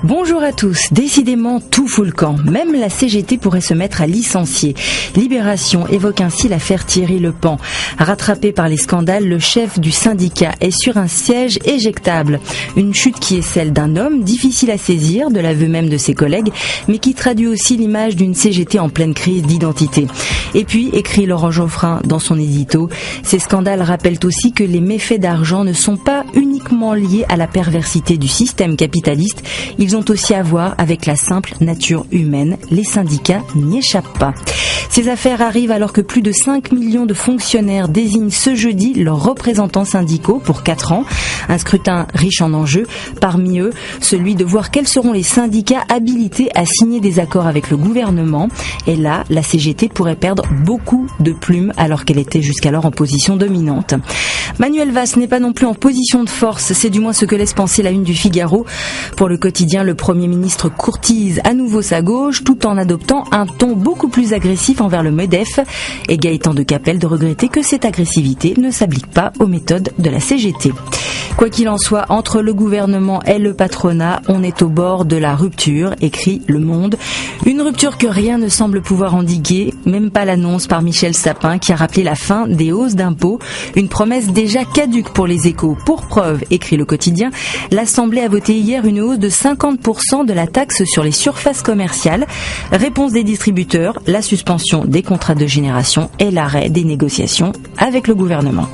Bonjour à tous, décidément tout fout le camp, même la CGT pourrait se mettre à licencier. Libération évoque ainsi l'affaire Thierry Lepan. Rattrapé par les scandales, le chef du syndicat est sur un siège éjectable. Une chute qui est celle d'un homme difficile à saisir, de l'aveu même de ses collègues, mais qui traduit aussi l'image d'une CGT en pleine crise d'identité. Et puis, écrit Laurent Geoffrin dans son édito, ces scandales rappellent aussi que les méfaits d'argent ne sont pas uniquement liés à la perversité du système capitaliste, ils ont aussi à voir avec la simple nature humaine. Les syndicats n'y échappent pas. Ces affaires arrivent alors que plus de 5 millions de fonctionnaires désignent ce jeudi leurs représentants syndicaux pour 4 ans. Un scrutin riche en enjeux. Parmi eux, celui de voir quels seront les syndicats habilités à signer des accords avec le gouvernement. Et là, la CGT pourrait perdre beaucoup de plumes alors qu'elle était jusqu'alors en position dominante. Manuel Valls n'est pas non plus en position de force, c'est du moins ce que laisse penser la une du Figaro. Pour le quotidien, le Premier ministre courtise à nouveau sa gauche tout en adoptant un ton beaucoup plus agressif envers le MEDEF et Gaëtan de Capelle de regretter que cette agressivité ne s'applique pas aux méthodes de la CGT. Quoi qu'il en soit, entre le gouvernement et le patronat, on est au bord de la rupture, écrit Le Monde. Une rupture que rien ne semble pouvoir endiguer, même pas l'annonce par Michel Sapin qui a rappelé la fin des hausses d'impôts, une promesse déjà caduque pour les Échos. Pour preuve, écrit le quotidien, l'Assemblée a voté hier une hausse de 50% de la taxe sur les surfaces commerciales. Réponse des distributeurs, la suspension des contrats de génération et l'arrêt des négociations avec le gouvernement.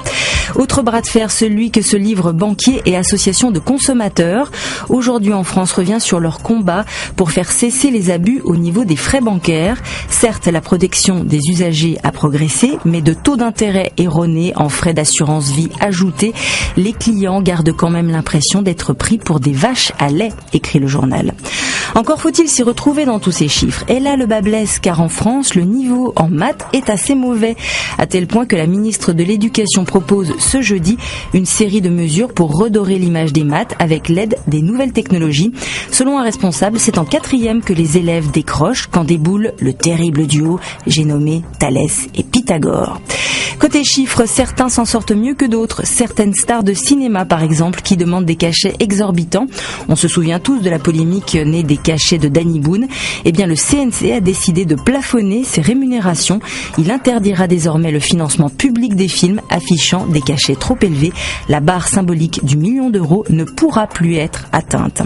Autre bras de fer, celui que se livrent banquiers et associations de consommateurs. Aujourd'hui en France revient sur leur combat pour faire cesser les abus au niveau des frais bancaires. Certes, la protection des usagers a progressé, mais de taux d'intérêt erronés en frais d'assurance vie ajoutés, les clients gardent quand même l'impression d'être pris pour des vaches à lait, écrit le journal. Encore faut-il s'y retrouver dans tous ces chiffres. Et là, le bas blesse, car en France, le niveau en maths est assez mauvais, à tel point que la ministre de l'Éducation propose ce jeudi une série de mesures pour redorer l'image des maths avec l'aide des nouvelles technologies. Selon un responsable, c'est en 4e que les élèves décrochent quand déboule le terrible duo, j'ai nommé Thalès et Pythagore. Côté chiffres, certains s'en sortent mieux que d'autres. Certaines stars de cinéma, par exemple, qui demandent des cachets exorbitants. On se souvient tous de la polémique née des cachets de Danny Boone. Eh bien, le CNC a décidé de plafonner ses rémunérations. Il interdira désormais le financement public des films affichant des cachets trop élevés. La barre symbolique du 1 million d'euros ne pourra plus être atteinte.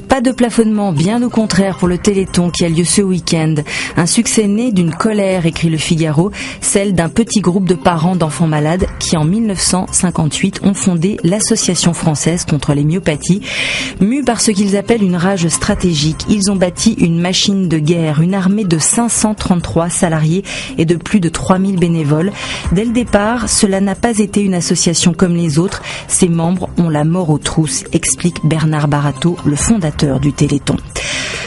Pas de plafonnement, bien au contraire pour le Téléthon qui a lieu ce week-end. Un succès né d'une colère, écrit le Figaro, celle d'un petit groupe de parents d'enfants malades qui en 1958 ont fondé l'Association française contre les myopathies. Mus par ce qu'ils appellent une rage stratégique, ils ont bâti une machine de guerre, une armée de 533 salariés et de plus de 3000 bénévoles. Dès le départ, cela n'a pas été une association comme les autres. Ses membres ont la mort aux trousses, explique Bernard Barato, le fondateur du Téléthon.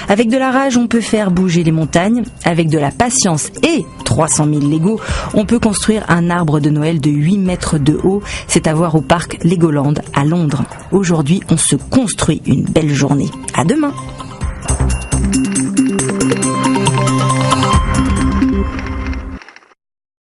Avec de la rage, on peut faire bouger les montagnes. Avec de la patience et 300 000 Lego, on peut construire un arbre de Noël de 8 mètres de haut. C'est à voir au parc Legoland à Londres. Aujourd'hui, on se construit une belle journée. À demain!